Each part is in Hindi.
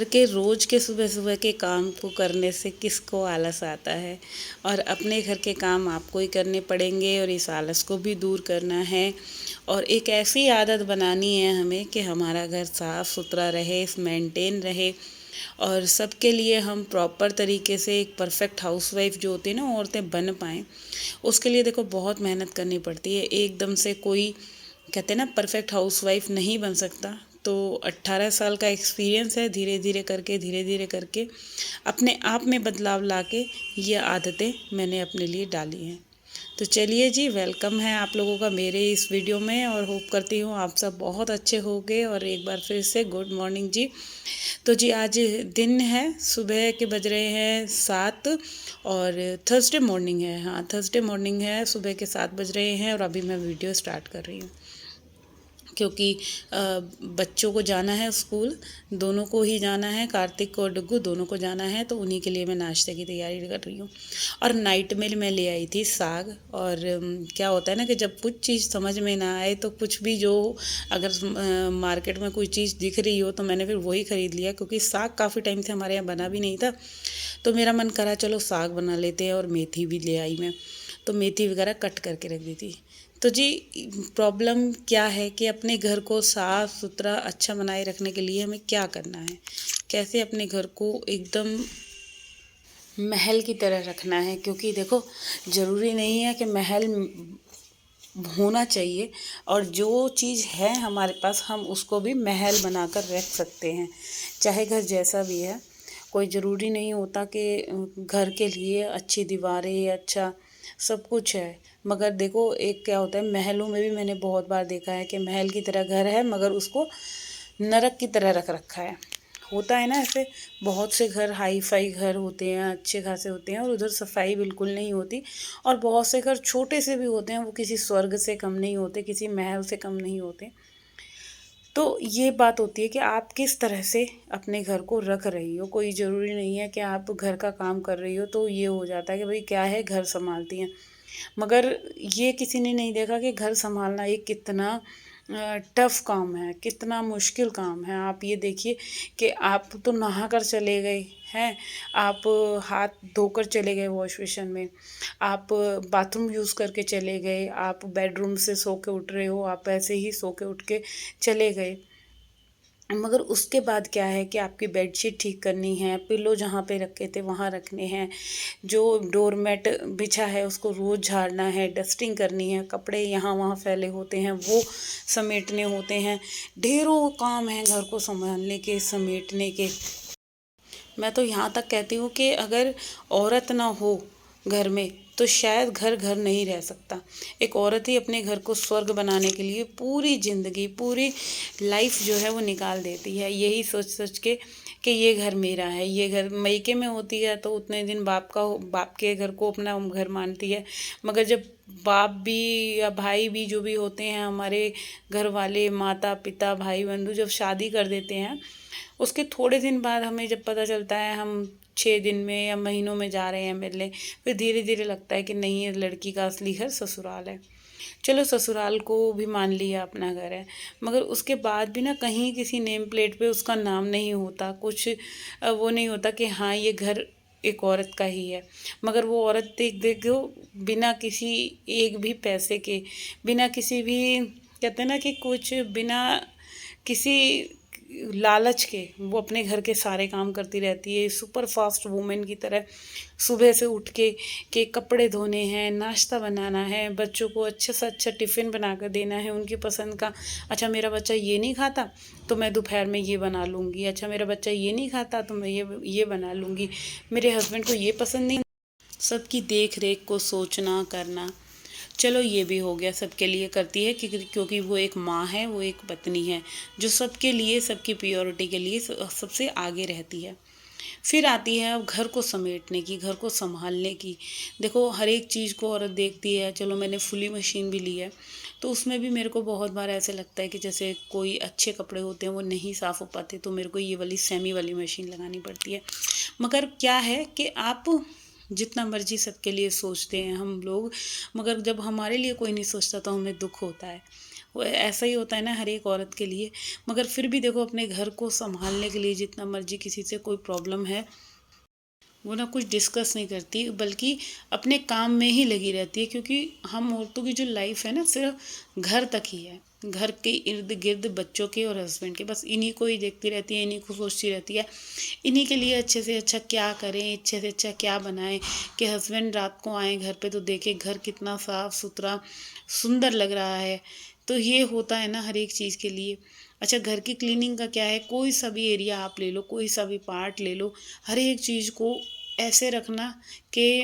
के रोज़ के सुबह सुबह के काम को करने से किसको आलस आता है। और अपने घर के काम आपको ही करने पड़ेंगे और इस आलस को भी दूर करना है। और एक ऐसी आदत बनानी है हमें कि हमारा घर साफ़ सुथरा रहे, मेंटेन रहे और सबके लिए हम प्रॉपर तरीके से एक परफेक्ट हाउसवाइफ जो होती है ना औरतें बन पाएँ। उसके लिए देखो बहुत मेहनत करनी पड़ती है। एकदम से कोई कहते हैं ना परफेक्ट हाउसवाइफ नहीं बन सकता। तो 18 साल का एक्सपीरियंस है, धीरे धीरे करके अपने आप में बदलाव लाके ये आदतें मैंने अपने लिए डाली हैं। तो चलिए जी, वेलकम है आप लोगों का मेरे इस वीडियो में और होप करती हूँ आप सब बहुत अच्छे होंगे। और एक बार फिर से गुड मॉर्निंग जी। तो जी आज दिन है, सुबह के बज रहे हैं 7 और थर्सडे मॉर्निंग है। हाँ, थर्सडे मॉर्निंग है, सुबह के 7 बज रहे हैं और अभी मैं वीडियो स्टार्ट कर रही हूँ क्योंकि बच्चों को जाना है स्कूल, दोनों को ही जाना है, कार्तिक को और डुग्गू दोनों को जाना है। तो उन्हीं के लिए मैं नाश्ते की तैयारी कर रही हूँ। और नाइट में मैं ले आई थी साग। और क्या होता है ना कि जब कुछ चीज़ समझ में ना आए तो कुछ भी जो अगर मार्केट में कोई चीज़ दिख रही हो तो मैंने फिर वही ख़रीद लिया, क्योंकि साग काफ़ी टाइम से हमारे यहाँ बना भी नहीं था। तो मेरा मन करा चलो साग बना लेते हैं। और मेथी भी ले आई मैं, तो मेथी वगैरह कट करके रख दी थी। तो जी प्रॉब्लम क्या है कि अपने घर को साफ़ सुथरा अच्छा बनाए रखने के लिए हमें क्या करना है, कैसे अपने घर को एकदम महल की तरह रखना है। क्योंकि देखो ज़रूरी नहीं है कि महल होना चाहिए, और जो चीज़ है हमारे पास हम उसको भी महल बनाकर रख सकते हैं, चाहे घर जैसा भी है। कोई ज़रूरी नहीं होता कि घर के लिए अच्छी दीवारें, अच्छा सब कुछ है। मगर देखो एक क्या होता है, महलों में भी मैंने बहुत बार देखा है कि महल की तरह घर है मगर उसको नरक की तरह रख रखा है। होता है ना ऐसे, बहुत से घर हाई फाई घर होते हैं, अच्छे खासे होते हैं और उधर सफाई बिल्कुल नहीं होती। और बहुत से घर छोटे से भी होते हैं, वो किसी स्वर्ग से कम नहीं होते, किसी महल से कम नहीं होते। तो ये बात होती है कि आप किस तरह से अपने घर को रख रही हो। कोई ज़रूरी नहीं है कि आप घर का काम कर रही हो तो ये हो जाता है कि भाई क्या है घर संभालती हैं। मगर ये किसी ने नहीं देखा कि घर संभालना एक कितना टफ़ काम है, कितना मुश्किल काम है। आप ये देखिए कि आप तो नहा कर चले गए हैं, आप हाथ धोकर चले गए वॉश बेसिन में, आप बाथरूम यूज़ करके चले गए, आप बेडरूम से सो के उठ रहे हो, आप ऐसे ही सो के उठ के चले गए। मगर उसके बाद क्या है कि आपकी बेडशीट ठीक करनी है, पिल्लो जहाँ पे रखे थे वहाँ रखने हैं, जो डोरमेट बिछा है उसको रोज़ झाड़ना है, डस्टिंग करनी है, कपड़े यहाँ वहाँ फैले होते हैं वो समेटने होते हैं। ढेरों काम हैं घर को संभालने के, समेटने के। मैं तो यहाँ तक कहती हूँ कि अगर औरत ना हो घर में तो शायद घर घर नहीं रह सकता। एक औरत ही अपने घर को स्वर्ग बनाने के लिए पूरी ज़िंदगी, पूरी लाइफ जो है वो निकाल देती है, यही सोच सोच के कि ये घर मेरा है। ये घर मायके में होती है तो उतने दिन बाप के घर को अपना घर मानती है। मगर जब बाप भी या भाई भी जो भी होते हैं हमारे घर वाले, माता पिता भाई बंधु जब शादी कर देते हैं, उसके थोड़े दिन बाद हमें जब पता चलता है हम 6 दिन में या महीनों में जा रहे हैं मिलने, फिर धीरे धीरे लगता है कि नहीं, ये लड़की का असली घर ससुराल है। चलो ससुराल को भी मान लिया अपना घर है, मगर उसके बाद भी ना कहीं किसी नेम प्लेट पे उसका नाम नहीं होता, कुछ वो नहीं होता कि हाँ ये घर एक औरत का ही है। मगर वो औरत देख देखो बिना किसी एक भी पैसे के, बिना किसी भी कहते हैं ना कि कुछ बिना किसी लालच के वो अपने घर के सारे काम करती रहती है, सुपर फास्ट वूमेन की तरह। सुबह से उठ के कपड़े धोने हैं, नाश्ता बनाना है, बच्चों को अच्छा से अच्छा टिफ़िन बना कर देना है उनकी पसंद का। अच्छा मेरा बच्चा ये नहीं खाता तो मैं दोपहर में ये बना लूँगी, अच्छा मेरा बच्चा ये नहीं खाता तो मैं ये बना लूँगी, मेरे हस्बैंड को ये पसंद नहीं। सबकी देख रेख को सोचना करना, चलो ये भी हो गया, सबके लिए करती है क्योंकि वो एक माँ है, वो एक पत्नी है जो सबके लिए, सबकी प्रियोरिटी के लिए सबसे आगे रहती है। फिर आती है अब घर को समेटने की, घर को संभालने की। देखो हर एक चीज़ को औरत देखती है। चलो मैंने फुली मशीन भी ली है तो उसमें भी मेरे को बहुत बार ऐसे लगता है कि जैसे कोई अच्छे कपड़े होते हैं वो नहीं साफ़ हो पाते तो मेरे को ये वाली सेमी वाली मशीन लगानी पड़ती है। मगर क्या है कि आप जितना मर्जी सबके लिए सोचते हैं हम लोग, मगर जब हमारे लिए कोई नहीं सोचता तो हमें दुख होता है। वो ऐसा ही होता है ना हर एक औरत के लिए। मगर फिर भी देखो अपने घर को संभालने के लिए जितना मर्जी किसी से कोई प्रॉब्लम है, वो ना कुछ डिस्कस नहीं करती, बल्कि अपने काम में ही लगी रहती है। क्योंकि हम औरतों की जो लाइफ है ना सिर्फ घर तक ही है, घर के इर्द गिर्द बच्चों के और हस्बैंड के, बस इन्हीं को ही देखती रहती है, इन्हीं को सोचती रहती है, इन्हीं के लिए अच्छे से अच्छा क्या करें, अच्छे से अच्छा क्या बनाएं कि हस्बैंड रात को आए घर पे तो देखे घर कितना साफ सुथरा सुंदर लग रहा है। तो ये होता है ना हर एक चीज़ के लिए। अच्छा, घर की क्लीनिंग का क्या है, कोई सा भी एरिया आप ले लो, कोई सा भी पार्ट ले लो, हर एक चीज़ को ऐसे रखना कि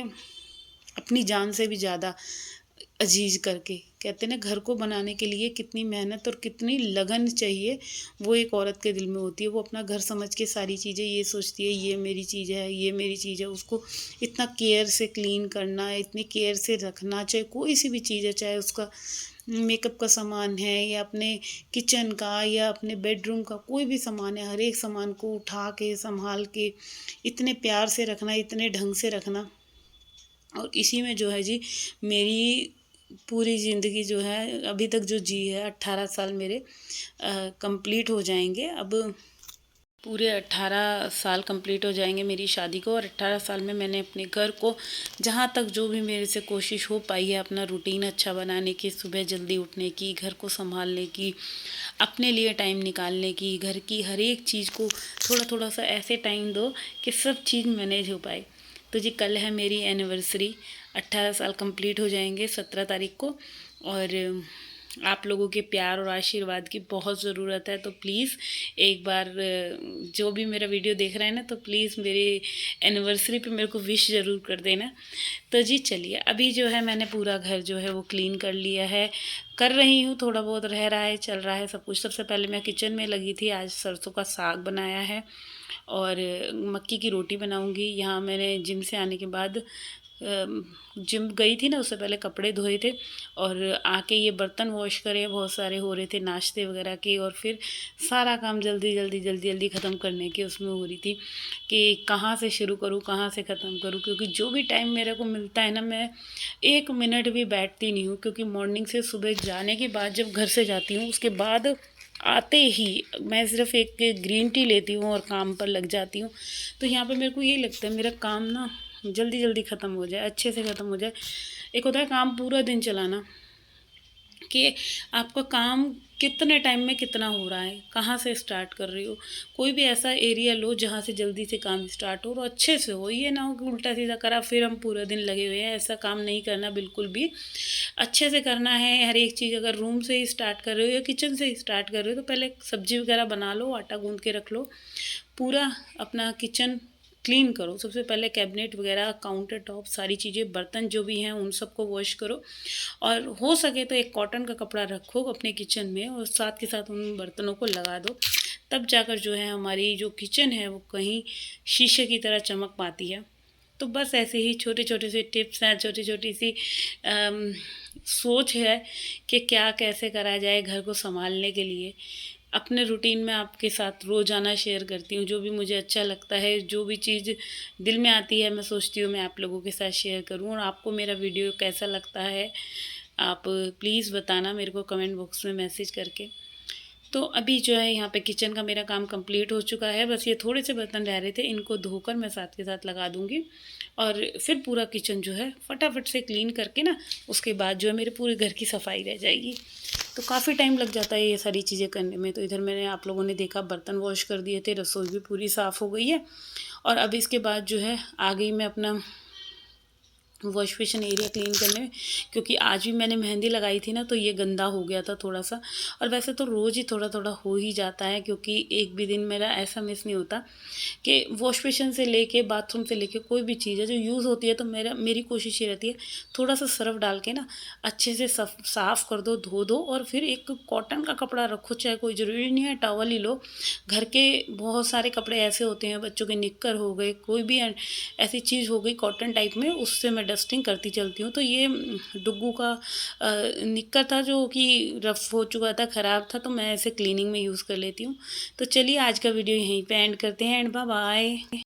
अपनी जान से भी ज़्यादा अजीज करके। कहते हैं ना घर को बनाने के लिए कितनी मेहनत और कितनी लगन चाहिए, वो एक औरत के दिल में होती है। वो अपना घर समझ के सारी चीज़ें ये सोचती है, ये मेरी चीज़ है, ये मेरी चीज़ है। उसको इतना केयर से क्लीन करना, इतनी केयर से रखना, चाहे कोई सी भी चीज़ है, चाहे उसका मेकअप का सामान है या अपने किचन का या अपने बेडरूम का कोई भी सामान है, हर एक सामान को उठा के संभाल के इतने प्यार से रखना, इतने ढंग से रखना। और इसी में जो है जी मेरी पूरी ज़िंदगी जो है अभी तक जो जी है, 18 साल मेरे कंप्लीट हो जाएंगे अब। पूरे 18 साल कंप्लीट हो जाएंगे मेरी शादी को, और 18 साल में मैंने अपने घर को जहाँ तक जो भी मेरे से कोशिश हो पाई है अपना रूटीन अच्छा बनाने की, सुबह जल्दी उठने की, घर को संभालने की, अपने लिए टाइम निकालने की, घर की हर एक चीज़ को थोड़ा थोड़ा सा ऐसे टाइम दो कि सब चीज़ मैनेज हो पाए। तो जी कल है मेरी एनिवर्सरी, 18 साल कंप्लीट हो जाएंगे 17 तारीख को। और आप लोगों के प्यार और आशीर्वाद की बहुत ज़रूरत है। तो प्लीज़ एक बार जो भी मेरा वीडियो देख रहे हैं ना, तो प्लीज़ मेरी एनिवर्सरी पे मेरे को विश ज़रूर कर देना। तो जी चलिए, अभी जो है मैंने पूरा घर जो है वो क्लीन कर लिया है, कर रही हूँ, थोड़ा बहुत रह रहा है, चल रहा है सब कुछ। सबसे पहले मैं किचन में लगी थी, आज सरसों का साग बनाया है और मक्की की रोटी बनाऊंगी। यहाँ मैंने जिम से आने के बाद जिम गई थी ना, उससे पहले कपड़े धोए थे और आके ये बर्तन वॉश करे, बहुत सारे हो रहे थे नाश्ते वगैरह के, और फिर सारा काम जल्दी जल्दी जल्दी जल्दी ख़त्म करने के उसमें हो रही थी कि कहाँ से शुरू करूँ, कहाँ से ख़त्म करूँ। क्योंकि जो भी टाइम मेरे को मिलता है ना, मैं 1 मिनट भी बैठती नहीं हूँ। क्योंकि मॉर्निंग से सुबह जाने के बाद जब घर से जाती हूँ, उसके बाद आते ही मैं सिर्फ़ एक ग्रीन टी लेती हूँ और काम पर लग जाती हूँ। तो यहाँ पे मेरे को यही लगता है मेरा काम ना जल्दी जल्दी ख़त्म हो जाए, अच्छे से ख़त्म हो जाए। एक होता है काम पूरा दिन चलाना, कि आपका काम कितने टाइम में कितना हो रहा है, कहाँ से स्टार्ट कर रही हो। कोई भी ऐसा एरिया लो जहाँ से जल्दी से काम स्टार्ट हो और अच्छे से हो। ये ना हो कि उल्टा सीधा करा फिर हम पूरा दिन लगे हुए हैं, ऐसा काम नहीं करना बिल्कुल भी। अच्छे से करना है हर एक चीज़। अगर रूम से ही स्टार्ट कर रहे हो या किचन से ही स्टार्ट कर रहे हो, तो पहले सब्जी वगैरह बना लो, आटा गूँध के रख लो, पूरा अपना किचन क्लीन करो। सबसे पहले कैबिनेट वगैरह, काउंटर टॉप, सारी चीज़ें, बर्तन जो भी हैं उन सबको वॉश करो। और हो सके तो एक कॉटन का कपड़ा रखो अपने किचन में और साथ के साथ उन बर्तनों को लगा दो। तब जाकर जो है हमारी जो किचन है वो कहीं शीशे की तरह चमक पाती है। तो बस ऐसे ही छोटे छोटे से टिप्स हैं, छोटी छोटी सी सोच है कि क्या कैसे करा जाए घर को संभालने के लिए। अपने रूटीन में आपके साथ रोज़ाना शेयर करती हूँ, जो भी मुझे अच्छा लगता है, जो भी चीज़ दिल में आती है, मैं सोचती हूँ मैं आप लोगों के साथ शेयर करूँ। और आपको मेरा वीडियो कैसा लगता है आप प्लीज़ बताना मेरे को कमेंट बॉक्स में मैसेज करके। तो अभी जो है यहाँ पे किचन का मेरा काम कंप्लीट हो चुका है, बस ये थोड़े से बर्तन रह रहे थे, इनको धोकर मैं साथ के साथ लगा दूँगी और फिर पूरा किचन जो है फटाफट से क्लीन करके ना, उसके बाद जो है मेरे पूरे घर की सफाई रह जाएगी। तो काफ़ी टाइम लग जाता है ये सारी चीज़ें करने में। तो इधर मैंने आप लोगों ने देखा बर्तन वॉश कर दिए थे, रसोई भी पूरी साफ़ हो गई है। और अब इसके बाद जो है आ गई मैं अपना वॉश बेसिन एरिया क्लीन करने में। क्योंकि आज भी मैंने मेहंदी लगाई थी ना, तो ये गंदा हो गया था थोड़ा सा। और वैसे तो रोज़ ही थोड़ा थोड़ा हो ही जाता है, क्योंकि एक भी दिन मेरा ऐसा मिस नहीं होता कि वॉश बेसिन से लेके बाथरूम से लेके कोई भी चीज़ है जो यूज़ होती है, तो मेरी कोशिश ये रहती है थोड़ा सा सर्फ डाल के ना अच्छे से साफ़ कर दो, धो दो, और फिर एक कॉटन का कपड़ा रखो, चाहे कोई ज़रूरी नहीं है टॉवल ही लो। घर के बहुत सारे कपड़े ऐसे होते हैं, बच्चों के निक्कर हो गए, कोई भी ऐसी चीज़ हो गई कॉटन टाइप में, उससे मैं डस्टिंग करती चलती हूँ। तो ये डुग्गू का निक्कर था जो कि रफ़ हो चुका था, ख़राब था, तो मैं ऐसे क्लीनिंग में यूज़ कर लेती हूँ। तो चलिए आज का वीडियो यहीं पे एंड करते हैं, एंड बाय बाय।